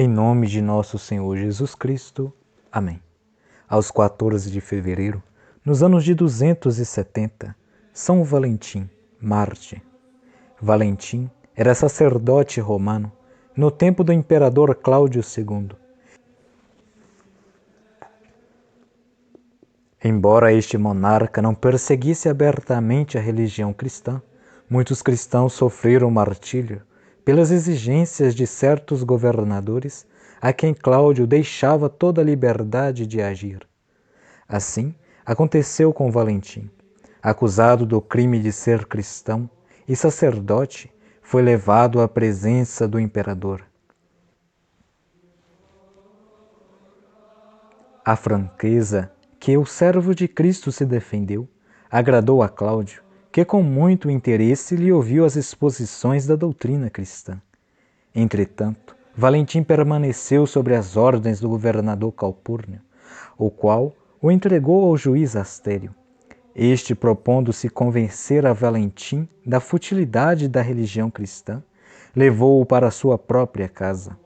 Em nome de nosso Senhor Jesus Cristo. Amém. Aos 14 de fevereiro, nos anos de 270, São Valentim, Marte. Valentim era sacerdote romano no tempo do imperador Cláudio II. Embora este monarca não perseguisse abertamente a religião cristã, muitos cristãos sofreram martírio pelas exigências de certos governadores a quem Cláudio deixava toda a liberdade de agir. Assim, aconteceu com Valentim. Acusado do crime de ser cristão e sacerdote, foi levado à presença do imperador. A franqueza que o servo de Cristo se defendeu agradou a Cláudio, que com muito interesse lhe ouviu as exposições da doutrina cristã. Entretanto, Valentim permaneceu sobre as ordens do governador Calpurnio, o qual o entregou ao juiz Astério. Este, propondo-se convencer a Valentim da futilidade da religião cristã, levou-o para sua própria casa.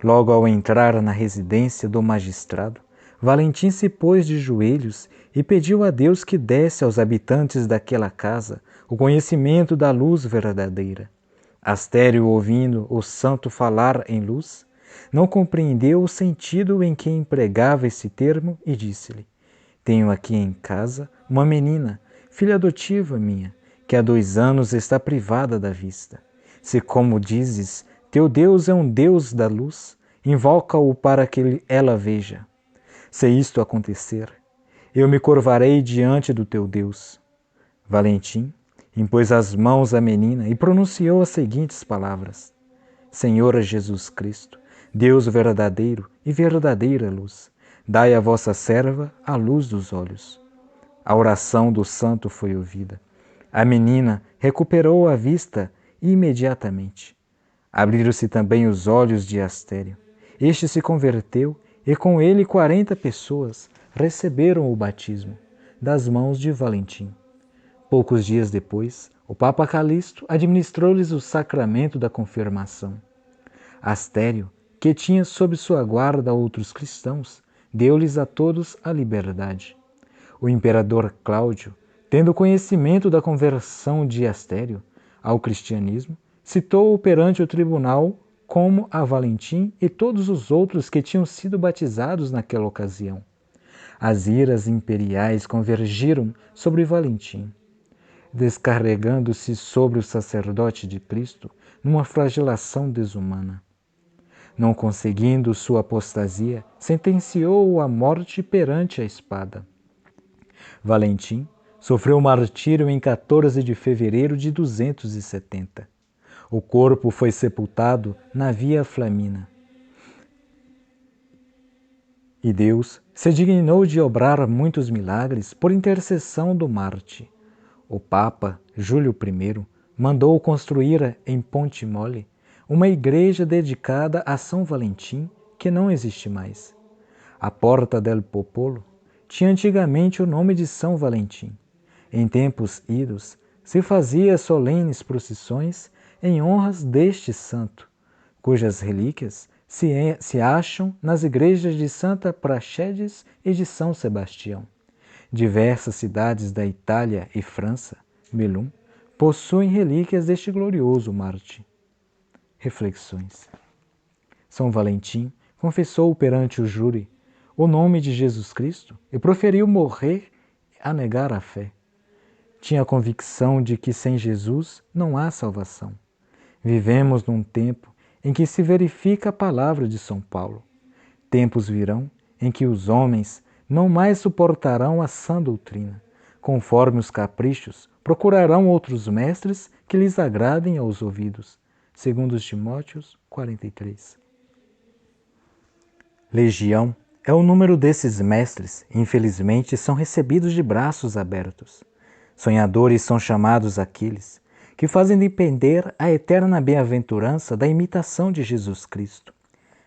Logo ao entrar na residência do magistrado, Valentim se pôs de joelhos e pediu a Deus que desse aos habitantes daquela casa o conhecimento da luz verdadeira. Astério, ouvindo o santo falar em luz, não compreendeu o sentido em que empregava esse termo e disse-lhe: tenho aqui em casa uma menina, filha adotiva minha, que há 2 anos está privada da vista. Se, como dizes, teu Deus é um Deus da luz, invoca-o para que ela veja. Se isto acontecer, eu me curvarei diante do teu Deus. Valentim impôs as mãos à menina e pronunciou as seguintes palavras: Senhor Jesus Cristo, Deus verdadeiro e verdadeira luz, dai à vossa serva a luz dos olhos. A oração do santo foi ouvida. A menina recuperou a vista imediatamente. Abriram-se também os olhos de Astério. Este se converteu e com ele 40 pessoas receberam o batismo das mãos de Valentim. Poucos dias depois, o Papa Calixto administrou-lhes o sacramento da confirmação. Astério, que tinha sob sua guarda outros cristãos, deu-lhes a todos a liberdade. O imperador Cláudio, tendo conhecimento da conversão de Astério ao cristianismo, citou-o perante o tribunal como a Valentim e todos os outros que tinham sido batizados naquela ocasião. As iras imperiais convergiram sobre Valentim, descarregando-se sobre o sacerdote de Cristo numa flagelação desumana. Não conseguindo sua apostasia, sentenciou-o à morte perante a espada. Valentim sofreu martírio em 14 de fevereiro de 270. O corpo foi sepultado na Via Flamina. E Deus se dignou de obrar muitos milagres por intercessão do Marte. O Papa Júlio I mandou construir em Ponte Molle uma igreja dedicada a São Valentim, que não existe mais. A Porta del Popolo tinha antigamente o nome de São Valentim. Em tempos idos, se fazia solenes procissões em honras deste santo, cujas relíquias se acham nas igrejas de Santa Praxedes e de São Sebastião. Diversas cidades da Itália e França, Melun, possuem relíquias deste glorioso Marte. Reflexões. São Valentim confessou perante o júri o nome de Jesus Cristo e proferiu morrer a negar a fé. Tinha a convicção de que sem Jesus não há salvação. Vivemos num tempo em que se verifica a palavra de São Paulo. Tempos virão em que os homens não mais suportarão a sã doutrina. Conforme os caprichos, procurarão outros mestres que lhes agradem aos ouvidos. 2 Timóteo 43. Legião é o número desses mestres, infelizmente são recebidos de braços abertos. Sonhadores são chamados aqueles que fazem depender a eterna bem-aventurança da imitação de Jesus Cristo.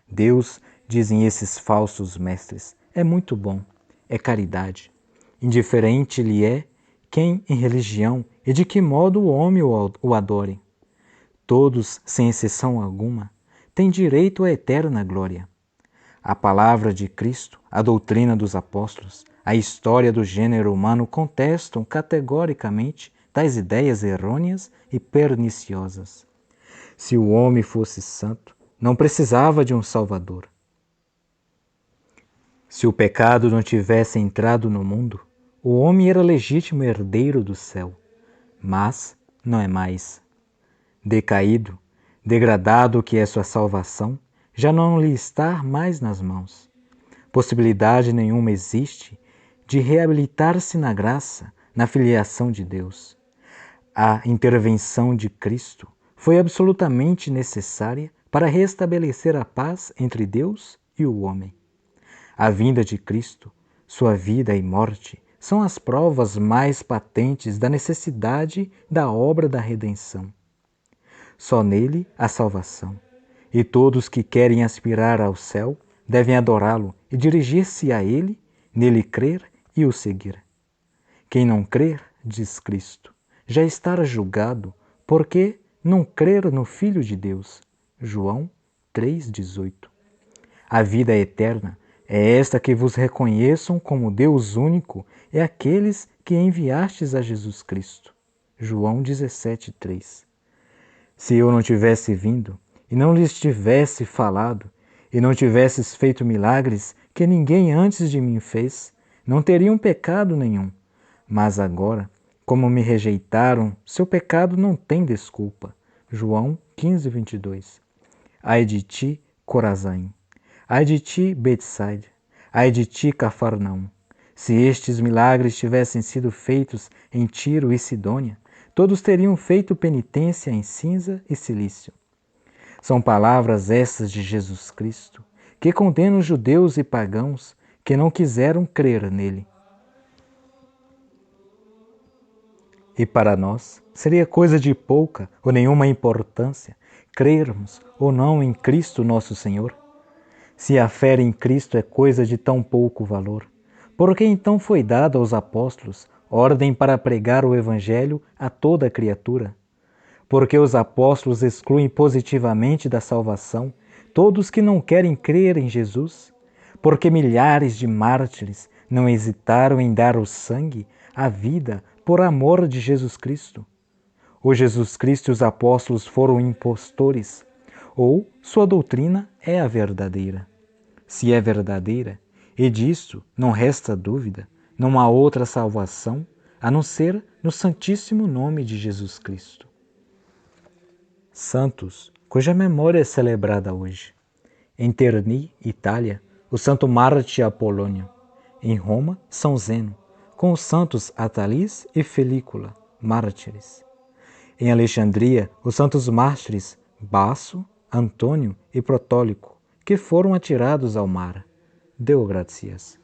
Deus, dizem esses falsos mestres, é muito bom, é caridade. Indiferente lhe é quem em religião e de que modo o homem o adore. Todos, sem exceção alguma, tem direito à eterna glória. A palavra de Cristo, a doutrina dos apóstolos, a história do gênero humano contestam categoricamente tais ideias errôneas e perniciosas. Se o homem fosse santo, não precisava de um Salvador. Se o pecado não tivesse entrado no mundo, o homem era legítimo herdeiro do céu, mas não é mais. Decaído, degradado que é sua salvação, já não lhe está mais nas mãos. Possibilidade nenhuma existe de reabilitar-se na graça, na filiação de Deus. A intervenção de Cristo foi absolutamente necessária para restabelecer a paz entre Deus e o homem. A vinda de Cristo, sua vida e morte, são as provas mais patentes da necessidade da obra da redenção. Só nele há salvação, e todos que querem aspirar ao céu devem adorá-lo e dirigir-se a ele, nele crer e o seguir. Quem não crer, diz Cristo, já está julgado, porque não crer no Filho de Deus. João 3,18. A vida eterna é esta, que vos reconheçam como Deus único e aqueles que enviastes a Jesus Cristo. João 17,3. Se eu não tivesse vindo, e não lhes tivesse falado, e não tivesses feito milagres que ninguém antes de mim fez, não teriam pecado nenhum. Mas agora, como me rejeitaram, seu pecado não tem desculpa. João 15,22. Ai de ti, Corazim! Ai de ti, Betsaida! Ai de ti, Cafarnaum! Se estes milagres tivessem sido feitos em Tiro e Sidônia, todos teriam feito penitência em cinza e cilício. São palavras estas de Jesus Cristo, que condenam judeus e pagãos que não quiseram crer nele. E para nós, seria coisa de pouca ou nenhuma importância crermos ou não em Cristo nosso Senhor? Se a fé em Cristo é coisa de tão pouco valor, por que então foi dada aos apóstolos ordem para pregar o Evangelho a toda criatura? Porque os apóstolos excluem positivamente da salvação todos que não querem crer em Jesus? Porque milhares de mártires não hesitaram em dar o sangue, a vida, por amor de Jesus Cristo? Ou Jesus Cristo e os apóstolos foram impostores, ou sua doutrina é a verdadeira? Se é verdadeira, e disso não resta dúvida, não há outra salvação a não ser no santíssimo nome de Jesus Cristo. Santos, cuja memória é celebrada hoje. Em Terni, Itália, o santo Mártir Apolônio. Em Roma, São Zeno, com os santos Atalis e Felícula, mártires. Em Alexandria, os santos mártires Basso, Antônio e Protólico, que foram atirados ao mar. Deo gratias.